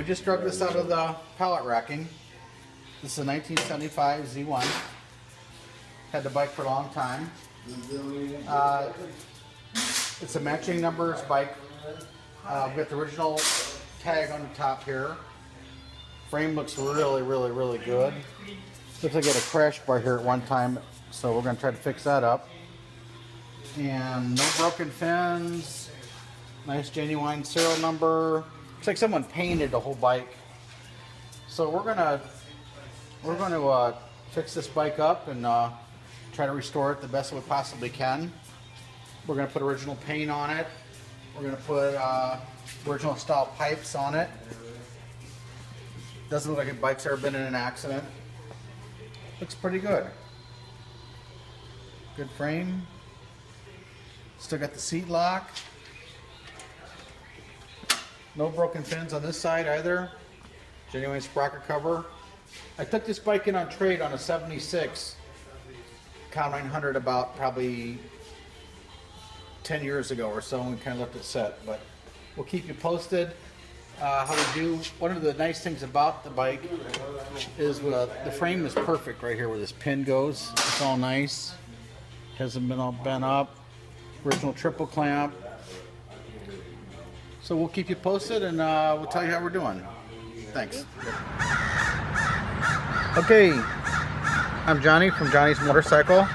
we just drug this out of the pallet racking. This is a 1975 Z1. Had the bike for a long time. It's a matching numbers bike. We've got the original tag on the top here. Frame looks really good. Looks like I had a crash bar here at one time, so we're going to try to fix that up. And no broken fins. Nice genuine serial number. Looks like someone painted the whole bike. So we're going to fix this bike up and try to restore it the best we possibly can. We're going to put original paint on it. We're going to put original style pipes on it. Doesn't look like a bike's ever been in an accident. Looks pretty good. Good frame. Still got the seat lock. No broken fins on this side either. Genuine sprocket cover. I took this bike in on trade on a 76 Kawasaki about probably 10 years ago or so, and we kind of left it set, but we'll keep you posted how we do. One of the nice things about the bike is the frame is perfect right here where this pin goes. It's all nice. Hasn't been all bent up. Original triple clamp. So we'll keep you posted and we'll tell you how we're doing. Thanks. Okay, I'm Johnny from Johnny's Motorcycle,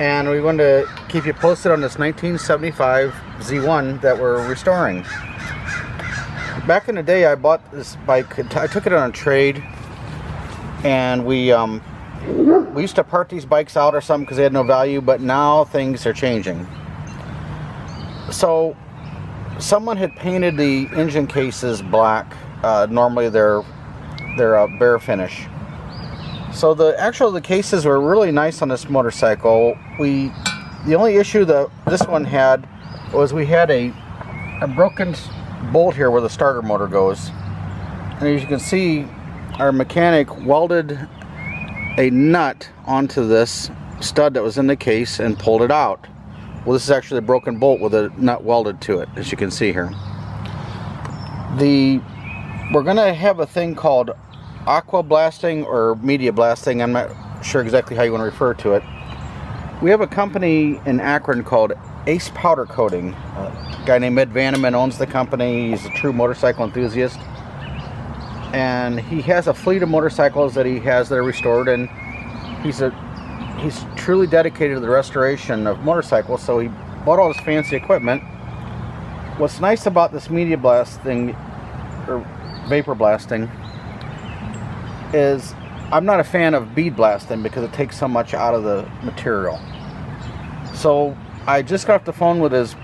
and we want to keep you posted on this 1975 Z1 that we're restoring. Back in the day, I bought this bike. I took it on a trade, and we used to part these bikes out or something because they had no value, but now things are changing. So someone had painted the engine cases black. Normally they're bare finish. So the cases were really nice on this motorcycle. The only issue that this one had was we had a broken bolt here where the starter motor goes. And as you can see, our mechanic welded a nut onto this stud that was in the case and pulled it out. Well, this is actually a broken bolt with a nut welded to it, as you can see here. We're going to have a thing called aqua blasting or media blasting. I'm not sure exactly how you want to refer to it. We have a company in Akron called Ace Powder Coating. A guy named Ed Vanneman owns the company. He's a true motorcycle enthusiast, and he has a fleet of motorcycles that he has that are restored, and he's truly dedicated to the restoration of motorcycles, so he bought all this fancy equipment. What's nice about this media blasting or vapor blasting is I'm not a fan of bead blasting because it takes so much out of the material. So I just got off the phone with his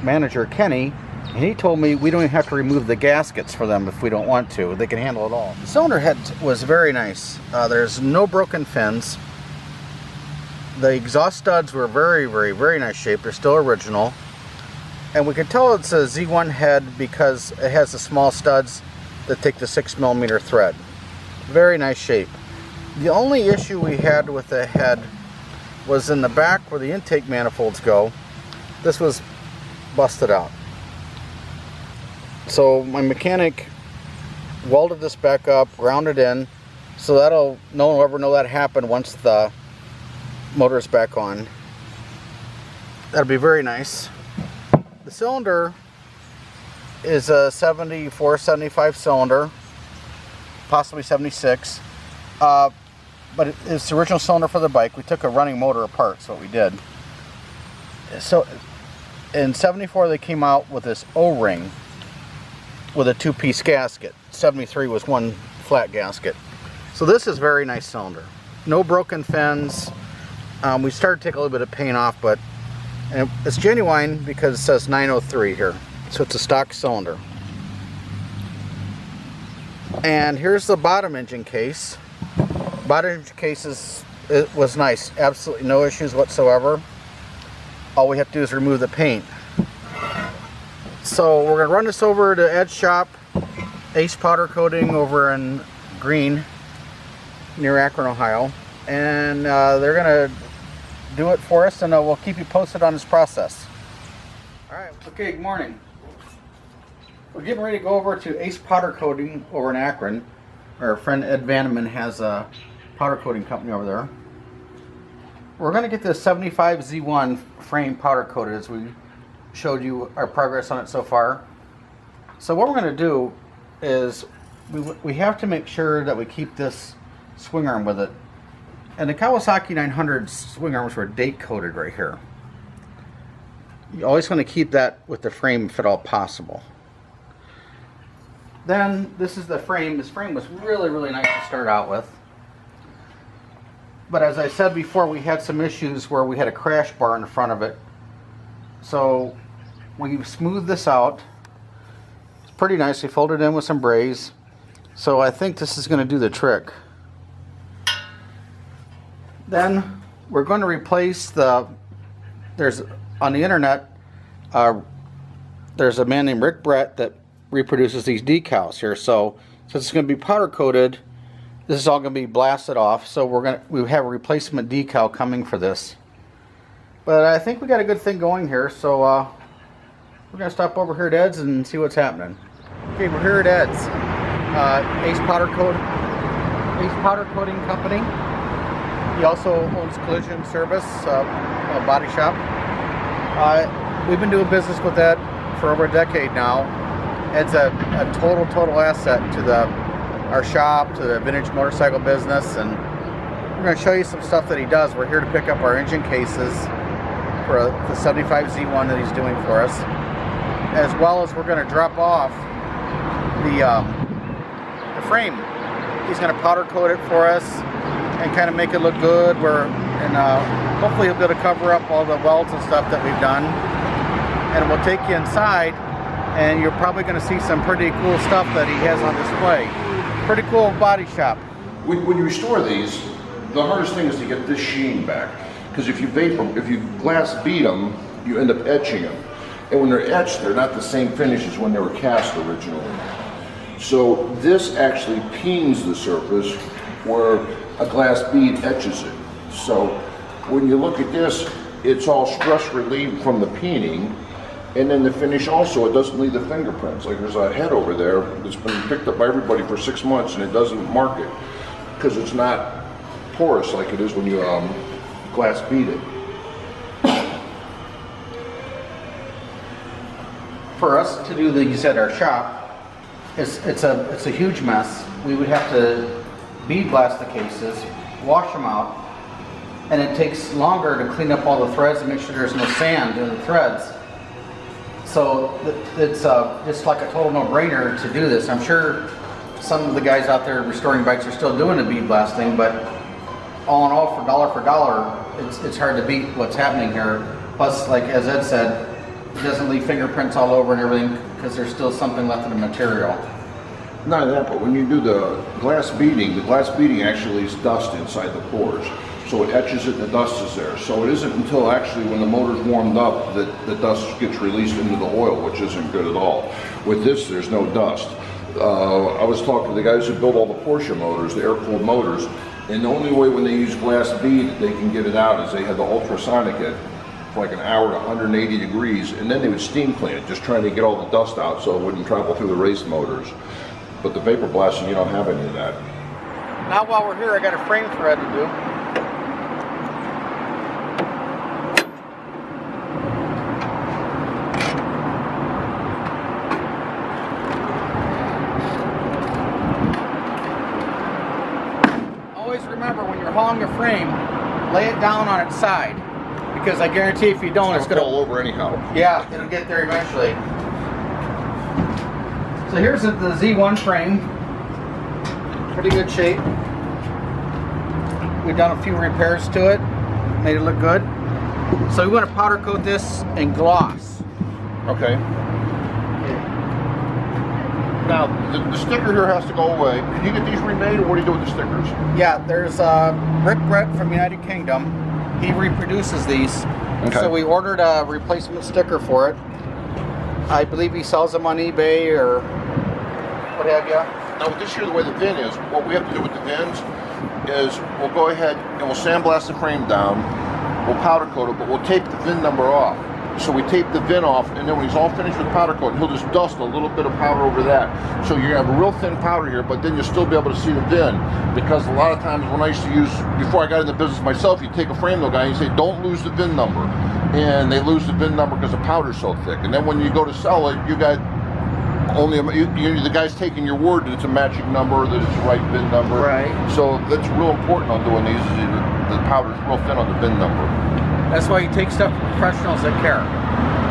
manager Kenny, and he told me we don't even have to remove the gaskets for them if we don't want to. They can handle it all. The cylinder head was very nice. There's no broken fins. The exhaust studs were very nice shape. They're still original. And we can tell it's a Z1 head because it has the small studs that take the 6mm thread. Very nice shape. The only issue we had with the head was in the back where the intake manifolds go. This was busted out. So my mechanic welded this back up, grounded in, so no one will ever know that happened once the motor is back on. That'll be very nice. The cylinder is a 74, 75 cylinder, possibly 76, but it's the original cylinder for the bike. We took a running motor apart, that's what we did. So in 74 they came out with this O-ring with a two-piece gasket. 73 was one flat gasket. So this is a very nice cylinder. No broken fins. We started to take a little bit of paint off, but it's genuine because it says 903 here. So it's a stock cylinder. And here's the bottom engine case. Bottom engine case was nice. Absolutely no issues whatsoever. All we have to do is remove the paint. So we're going to run this over to Ed's shop, Ace Powder Coating over in Green, near Akron, Ohio. And they're going to do it for us, and we'll keep you posted on this process. Alright, okay, good morning. We're getting ready to go over to Ace Powder Coating over in Akron. Our friend Ed Vanneman has a powder coating company over there. We're going to get this 75 Z1 frame powder coated, as we showed you our progress on it so far. So what we're going to do is we have to make sure that we keep this swing arm with it. And the Kawasaki 900 swing arms were date coated right here. You always want to keep that with the frame if at all possible. Then this is the frame. This frame was really nice to start out with. But as I said before, we had some issues where we had a crash bar in the front of it. So we smoothed this out. It's pretty nice. We folded it in with some braze. So I think this is going to do the trick. Then we're going to replace there's on the internet, there's a man named Rick Brett that reproduces these decals here. So since it's going to be powder coated, this is all going to be blasted off. So we have a replacement decal coming for this. But I think we got a good thing going here. So we're going to stop over here at Ed's and see what's happening. Okay, we're here at Ed's, Ace Powder Coating Company. He also owns Collision Service, a body shop. We've been doing business with Ed for over a decade now. Ed's a total asset to our shop, to the vintage motorcycle business, and we're going to show you some stuff that he does. We're here to pick up our engine cases for the 75 Z1 that he's doing for us, as well as we're going to drop off the frame. He's going to powder coat it for us and kind of make it look good. Hopefully he'll be able to cover up all the welds and stuff that we've done, and we'll take you inside. And you're probably going to see some pretty cool stuff that he has on display. Pretty cool body shop. When you restore these, the hardest thing is to get this sheen back. Because if you glass beat them, you end up etching them. And when they're etched, they're not the same finish as when they were cast originally. So this actually peens the surface where a glass bead etches it. So when you look at this, it's all stress relieved from the peening. And then the finish also, it doesn't leave the fingerprints. Like there's a head over there that's been picked up by everybody for 6 months and it doesn't mark it because it's not porous like it is when you glass bead it. For us to do these at our shop, it's a huge mess. We would have to bead blast the cases, wash them out, and it takes longer to clean up all the threads and make sure there's no sand in the threads. So it's just like a total no-brainer to do this. I'm sure some of the guys out there restoring bikes are still doing the bead blasting, but all in all, for dollar, it's hard to beat what's happening here. Plus, like as Ed said, it doesn't leave fingerprints all over and everything because there's still something left in the material. Not that, but when you do the glass beading actually is dust inside the pores. So it etches it and the dust is there. So it isn't until actually when the motor's warmed up that the dust gets released into the oil, which isn't good at all. With this, there's no dust. I was talking to the guys who build all the Porsche motors, the air-cooled motors, and the only way when they use glass bead that they can get it out is they had the ultrasonic it for like an hour to 180 degrees, and then they would steam clean it, just trying to get all the dust out so it wouldn't travel through the race motors. But the vapor blasting, you don't have any of that. Now while we're here, I got a frame thread to do. Remember, when you're hauling a frame, lay it down on its side, because I guarantee if you don't, it's going to fall over anyhow. Yeah, it'll get there eventually. So here's the Z1 frame, pretty good shape. We've done a few repairs to it, made it look good. So we want to powder coat this in gloss. Okay. Now, the sticker here has to go away. Can you get these remade, or what do you do with the stickers? Yeah, there's Rick Brett from United Kingdom. He reproduces these. Okay. So we ordered a replacement sticker for it. I believe he sells them on eBay or what have you. Now, with this here, the way the VIN is, what we have to do with the VINs is we'll go ahead and we'll sandblast the frame down, we'll powder coat it, but we'll tape the VIN number off. So we tape the VIN off, and then when he's all finished with powder coat, he'll just dust a little bit of powder over that. So you're gonna have a real thin powder here, but then you'll still be able to see the VIN. Because a lot of times when I used to use, before I got in the business myself, you take a frame mill guy and you say, don't lose the VIN number. And they lose the VIN number because the powder's so thick. And then when you go to sell it, you got only, the guy's taking your word that it's a matching number, that it's the right VIN number. Right. So that's real important on doing these, is the powder's real thin on the VIN number. That's why you take stuff from professionals that care.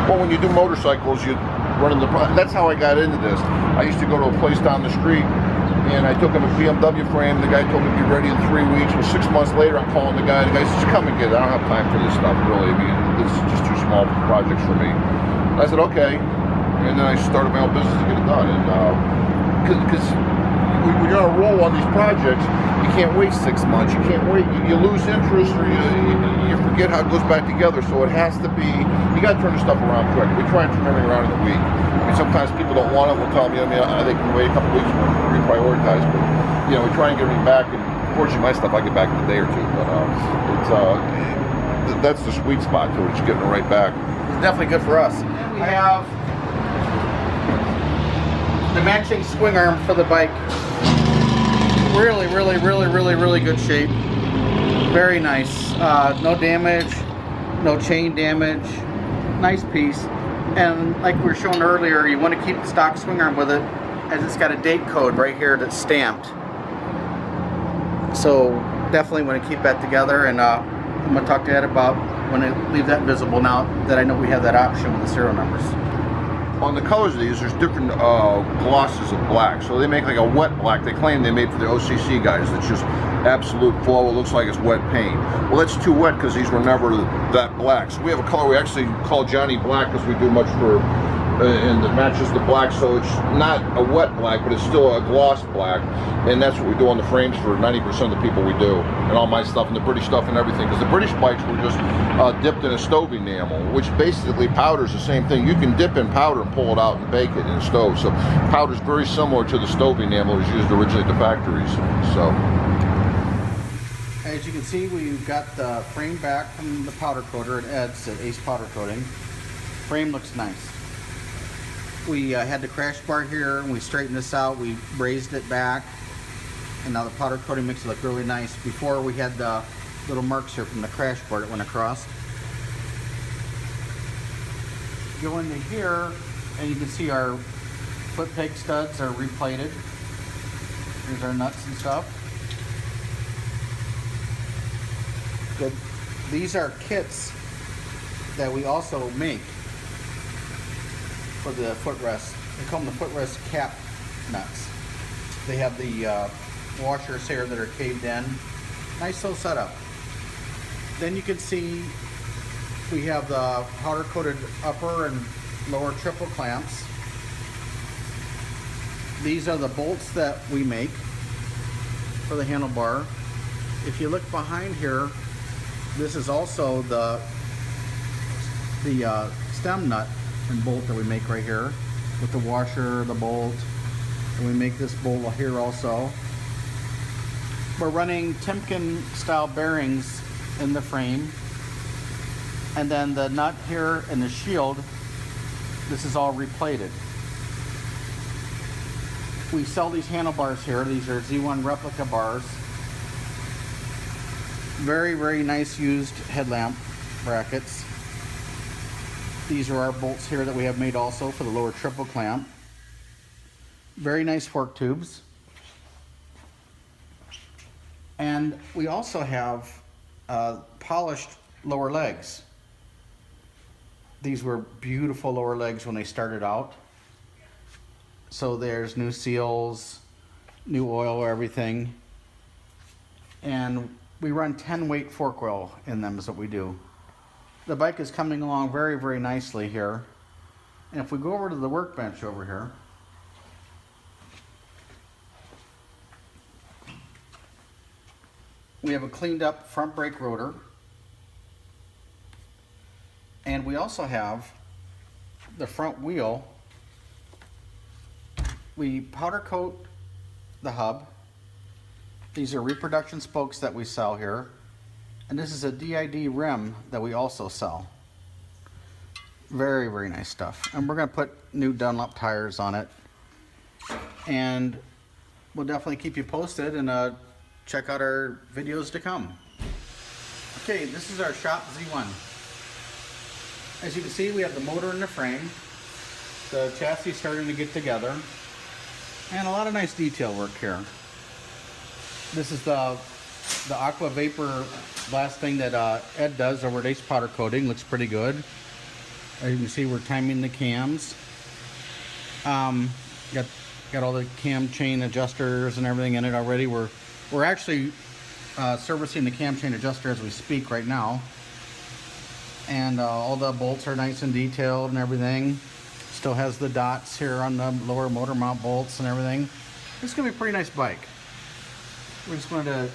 Well, when you do motorcycles, you run in the. That's how I got into this. I used to go to a place down the street, and I took him a BMW frame. The guy told me to be ready in 3 weeks. Well, 6 months later, I'm calling the guy. The guy says, "Come and get it. I don't have time for this stuff, really. I mean, this is just too small projects for me." I said, "Okay," and then I started my own business to get it done. And because when you're on a roll on these projects, you can't wait 6 months. You can't wait. You lose interest, or you forget how it goes back together. So it has to be. You got to turn the stuff around quick. We try and turn everything around in a week. I mean, sometimes people don't want it. We'll tell them, they can wait a couple weeks and reprioritize. But we try and get everything back. And unfortunately, my stuff I get back in a day or two. But that's the sweet spot to it. Just getting it right back. It's definitely good for us. We have the matching swing arm for the bike. Really, really, really, really, really good shape. Very nice. No damage, no chain damage. Nice piece. And like we were showing earlier, you want to keep the stock swing arm with it, as it's got a date code right here that's stamped. So definitely want to keep that together. And I'm going to talk to Ed about when I leave that visible now that I know we have that option with the serial numbers. On the colors of these, there's different glosses of black. So they make like a wet black. They claim they made for the OCC guys. It's just absolute flow. It looks like it's wet paint. Well, that's too wet because these were never that black. So we have a color we actually call Johnny Black because we do much for, and it matches the black. So it's not a wet black, but it's still a gloss black. And that's what we do on the frames for 90% of the people we do. And all my stuff and the British stuff and everything. Because the British bikes were just dipped in a stove enamel, which basically powder's the same thing. You can dip in powder and pull it out and bake it in a stove. So powder's very similar to the stove enamel that was used originally at the factories. So as you can see, we've got the frame back from the powder coater at Ed's at Ace Powder Coating. Frame looks nice. We had the crash bar here and we straightened this out. We raised it back, and now the powder coating makes it look really nice. Before we had the little marks here from the crash bar that went across. Go into here and you can see our foot peg studs are replated. Here's our nuts and stuff. Good. These are kits that we also make for the footrest. They call them the footrest cap nuts. They have the washers here that are caved in. Nice little setup. Then you can see we have the powder coated upper and lower triple clamps. These are the bolts that we make for the handlebar. If you look behind here, this is also the stem nut and bolt that we make right here with the washer, the bolt, and we make this bolt here also. We're running Timken style bearings in the frame, and then the nut here and the shield, this is all replated. We sell these handlebars here. These are Z1 replica bars. Very, very nice used headlamp brackets. These are our bolts here that we have made also for the lower triple clamp. Very nice fork tubes. And we also have polished lower legs. These were beautiful lower legs when they started out. So there's new seals, new oil, everything. And we run 10 weight fork oil in them is what we do. The bike is coming along very, very nicely here. And if we go over to the workbench over here, we have a cleaned up front brake rotor. And we also have the front wheel. We powder coat the hub. These are reproduction spokes that we sell here. And this is a DID rim that we also sell. Very, very nice stuff. And we're going to put new Dunlop tires on it. And we'll definitely keep you posted and check out our videos to come. Okay, this is our Shop Z1. As you can see, we have the motor and the frame. The chassis starting to get together. And a lot of nice detail work here. This is the aqua vapor blasting that Ed does over at Ace Powder Coating. Looks pretty good. As you can see, we're timing the cams. Got all the cam chain adjusters and everything in it already. We're actually servicing the cam chain adjuster as we speak right now. And all the bolts are nice and detailed and everything. Still has the dots here on the lower motor mount bolts and everything. It's gonna be a pretty nice bike. We're just going to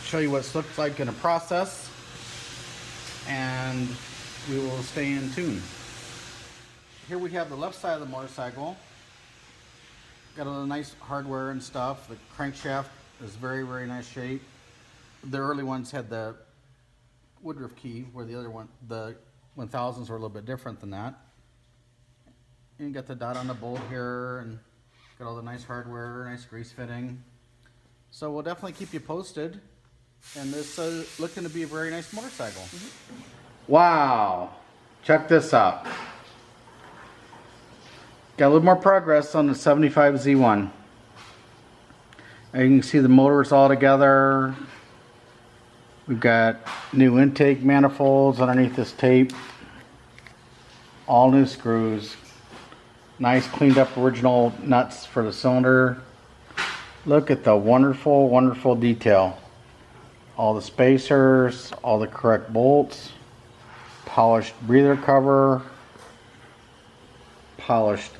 show you what it looks like in a process, and we will stay in tune. Here we have the left side of the motorcycle. Got all the nice hardware and stuff. The crankshaft is very, very nice shape. The early ones had the Woodruff key, where the other one, the 1000s, were a little bit different than that. And you got the dot on the bolt here, and got all the nice hardware, nice grease fitting. So we'll definitely keep you posted. And this is looking to be a very nice motorcycle. Wow, check this out. Got a little more progress on the 75 Z1. And you can see the motors all together. We've got new intake manifolds underneath this tape. All new screws. Nice cleaned up original nuts for the cylinder. Look at the wonderful, wonderful detail. All the spacers, all the correct bolts, polished breather cover, polished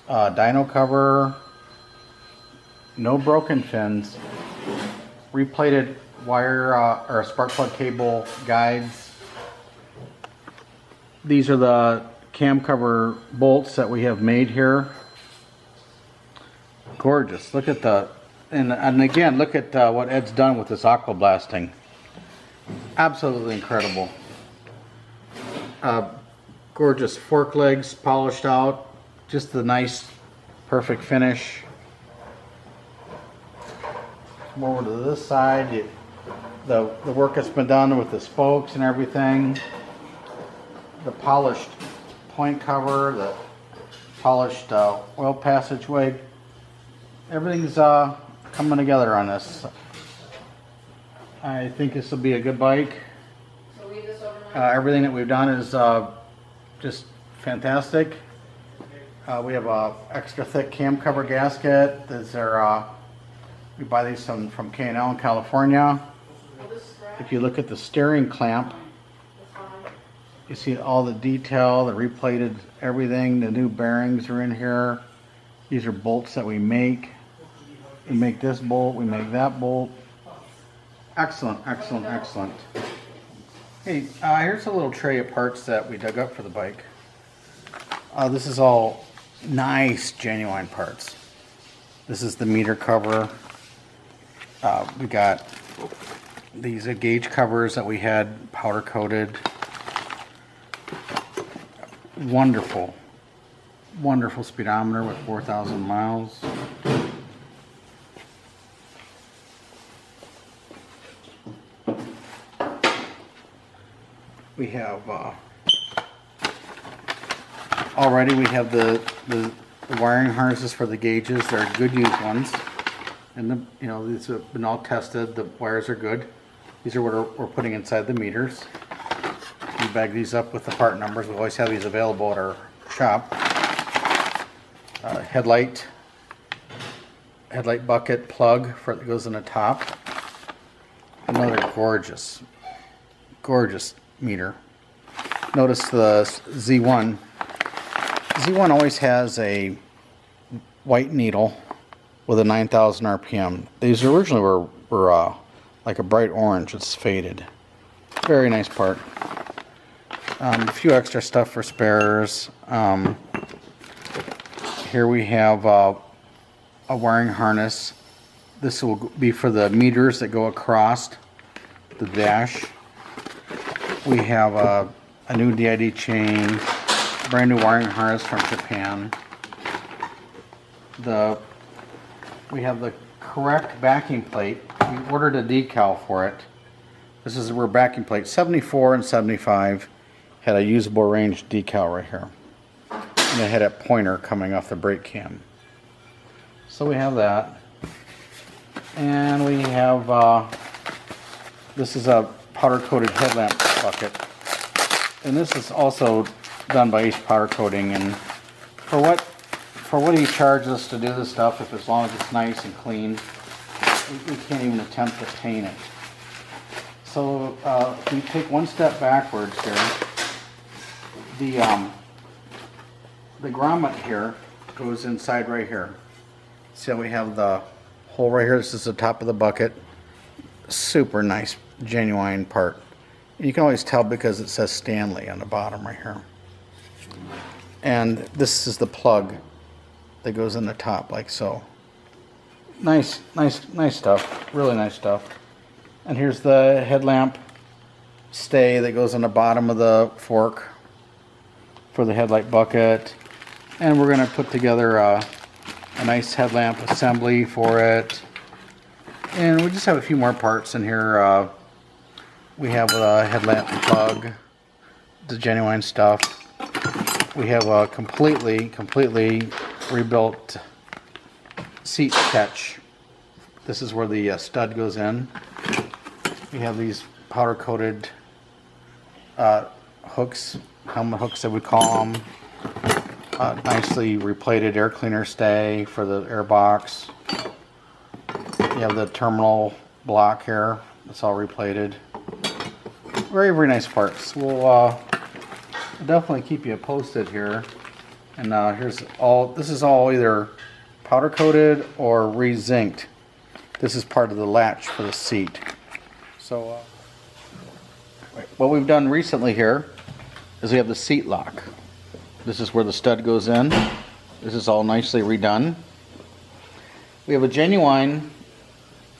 dyno cover, no broken fins, replated wire or spark plug cable guides. These are the cam cover bolts that we have made here. Gorgeous. Look at the, and again, look at what Ed's done with this aqua blasting. Absolutely incredible. Gorgeous fork legs polished out. Just the nice, perfect finish. Come over to this side. The work that's been done with the spokes and everything. The polished point cover, the polished oil passageway. Everything's coming together on this. I think this will be a good bike. Everything that we've done is just fantastic. We have a extra thick cam cover gasket. These are we buy these from K&L in California. If you look at the steering clamp, you see all the detail, the replated everything. The new bearings are in here. These are bolts that we make. We make this bolt, we make that bolt. Excellent, excellent, excellent. Hey, here's a little tray of parts that we dug up for the bike. This is all nice, genuine parts. This is the meter cover. We got these gauge covers that we had powder coated. Wonderful, wonderful speedometer with 4,000 miles. We have already we have the wiring harnesses for the gauges. They're good used ones, and these have been all tested. The wires are good. These are what we're putting inside the meters. We bag these up with the part numbers. We always have these available at our shop. Headlight bucket plug that goes in the top. Another gorgeous meter. Notice the Z1. Z1 always has a white needle with a 9,000 RPM. These originally were like a bright orange. It's faded. Very nice part. A few extra stuff for spares. Here we have a wiring harness. This will be for the meters that go across the dash. We have a new DID chain, brand new wiring harness from Japan. We have the correct backing plate. We ordered a decal for it. This is where backing plate 74 and 75 had a usable range decal right here. And it had a pointer coming off the brake cam. So we have that. And we have, this is a powder coated headlamp bucket. And this is also done by Ace Powder Coating. And for what he charges us to do this stuff, if as long as it's nice and clean, we can't even attempt to paint it. So if we take one step backwards here, the grommet here goes inside right here. See how we have the hole right here? This is the top of the bucket. Super nice, genuine part. You can always tell because it says Stanley on the bottom right here. And this is the plug that goes in the top like so. Nice stuff. Really nice stuff. And here's the headlamp stay that goes on the bottom of the fork for the headlight bucket. And we're going to put together a nice headlamp assembly for it. And we just have a few more parts in here. We have a headlamp plug, the genuine stuff. We have a completely rebuilt seat catch. This is where the stud goes in. We have these powder coated hooks, helmet hooks that we call them. Nicely replated air cleaner stay for the air box. You have the terminal block here. It's all replated. Very nice parts. We'll definitely keep you posted here. And this is all either powder coated or re-zinced. This is part of the latch for the seat. So what we've done recently here is we have the seat lock. This is where the stud goes in. This is all nicely redone. We have a genuine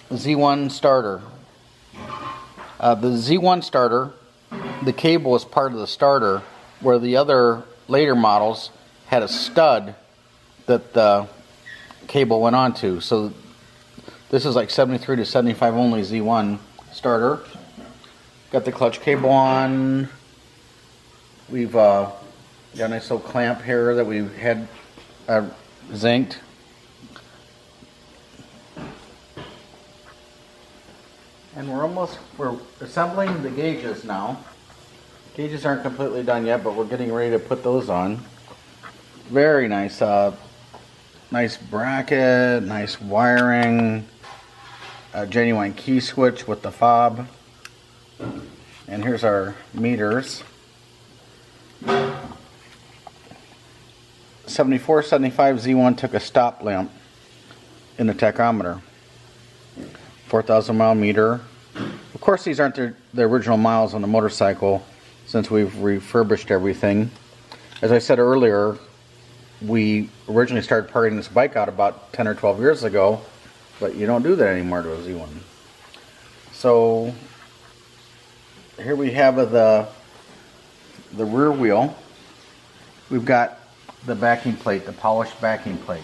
Z1 starter. The Z1 starter, the cable is part of the starter, where the other later models had a stud that the cable went onto. So this is like 73 to 75 only Z1 starter. Got the clutch cable on. We've got a nice little clamp here that we had zinced. And we're assembling the gauges now. Gauges aren't completely done yet, but we're getting ready to put those on. Very nice, nice bracket, nice wiring, a genuine key switch with the fob. And here's our meters. 74, 75 Z1 took a stop lamp in the tachometer. 4,000 mile meter. Of course, these aren't the original miles on the motorcycle since we've refurbished everything. As I said earlier, we originally started parting this bike out about 10 or 12 years ago, but you don't do that anymore to a Z1. So here we have the rear wheel. We've got the backing plate, the polished backing plate.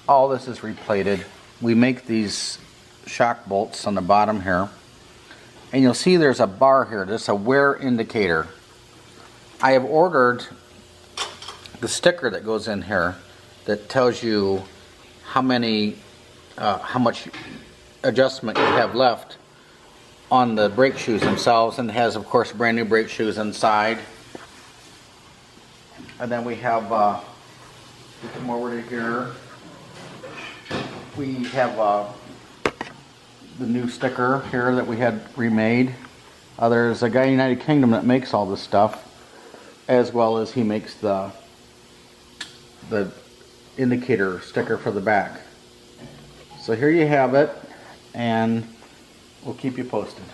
All this is replated. We make these shock bolts on the bottom here. And you'll see there's a bar here, just a wear indicator. I have ordered the sticker that goes in here that tells you how much adjustment you have left on the brake shoes themselves, and it has, of course, brand new brake shoes inside. And then we have, we come over to here, we have the new sticker here that we had remade. There's a guy in the United Kingdom that makes all this stuff, as well as he makes the indicator sticker for the back. So here you have it, and we'll keep you posted.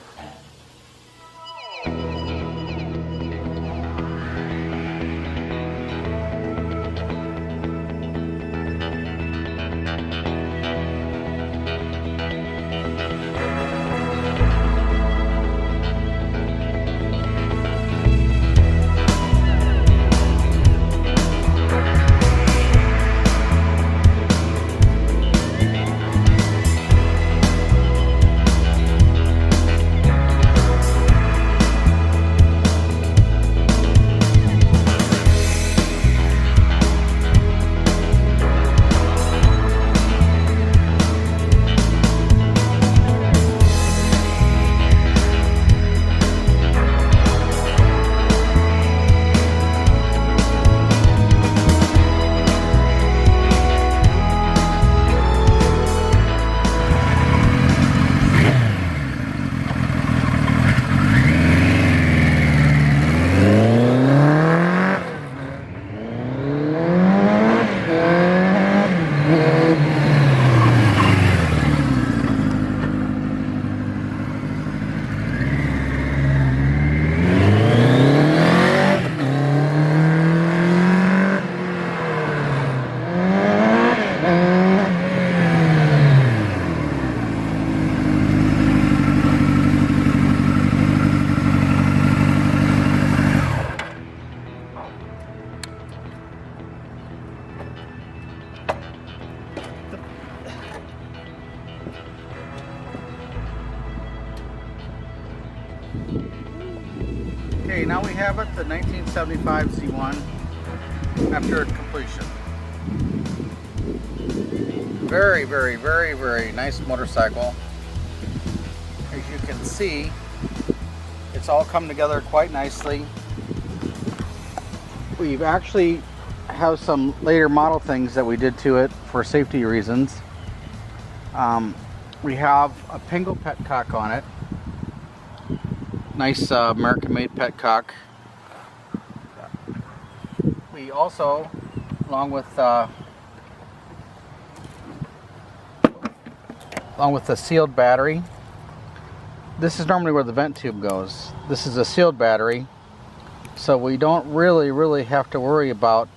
Okay, now we have it, the 1975 Z1 after completion. Very, very, very, very nice motorcycle. As you can see, it's all come together quite nicely. We've actually have some later model things that we did to it for safety reasons. We have a Pingle petcock on it. Nice American-made petcock. We also, along with the sealed battery. This is normally where the vent tube goes. This is a sealed battery, so we don't really have to worry about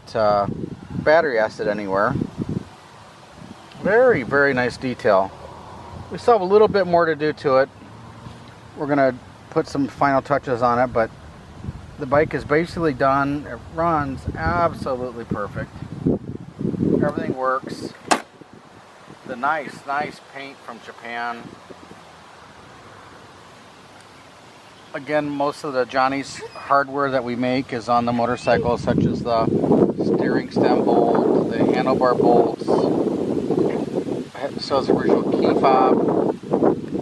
battery acid anywhere. Very, very nice detail. We still have a little bit more to do to it. We're gonna put some final touches on it, but the bike is basically done. It runs absolutely perfect. Everything works. The nice paint from Japan. Again, most of the Johnny's hardware that we make is on the motorcycle, such as the steering stem bolt, the handlebar bolts. It shows the original key fob,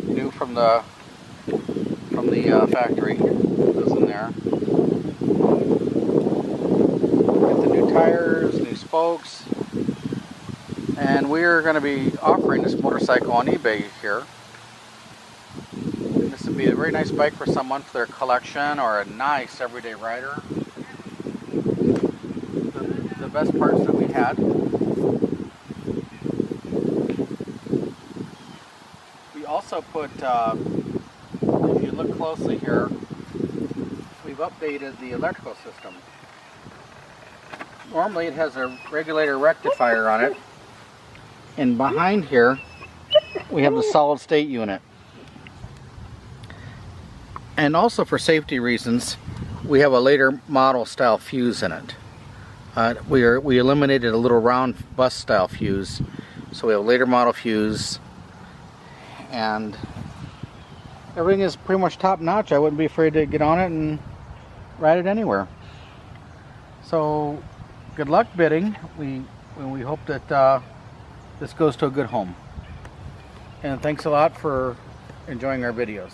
new from the factory. Goes in there. Got the new tires, new spokes, and we're going to be offering this motorcycle on eBay here. And this would be a very nice bike for someone for their collection or a nice everyday rider. The best parts that we had. We also put, if you look closely here, we've updated the electrical system. Normally it has a regulator rectifier on it, and behind here we have the solid state unit. And also for safety reasons, we have a later model style fuse in it. We eliminated a little round bus style fuse, so we have a later model fuse, and everything is pretty much top notch. I wouldn't be afraid to get on it and ride it anywhere. So good luck bidding. We hope that this goes to a good home. And thanks a lot for enjoying our videos.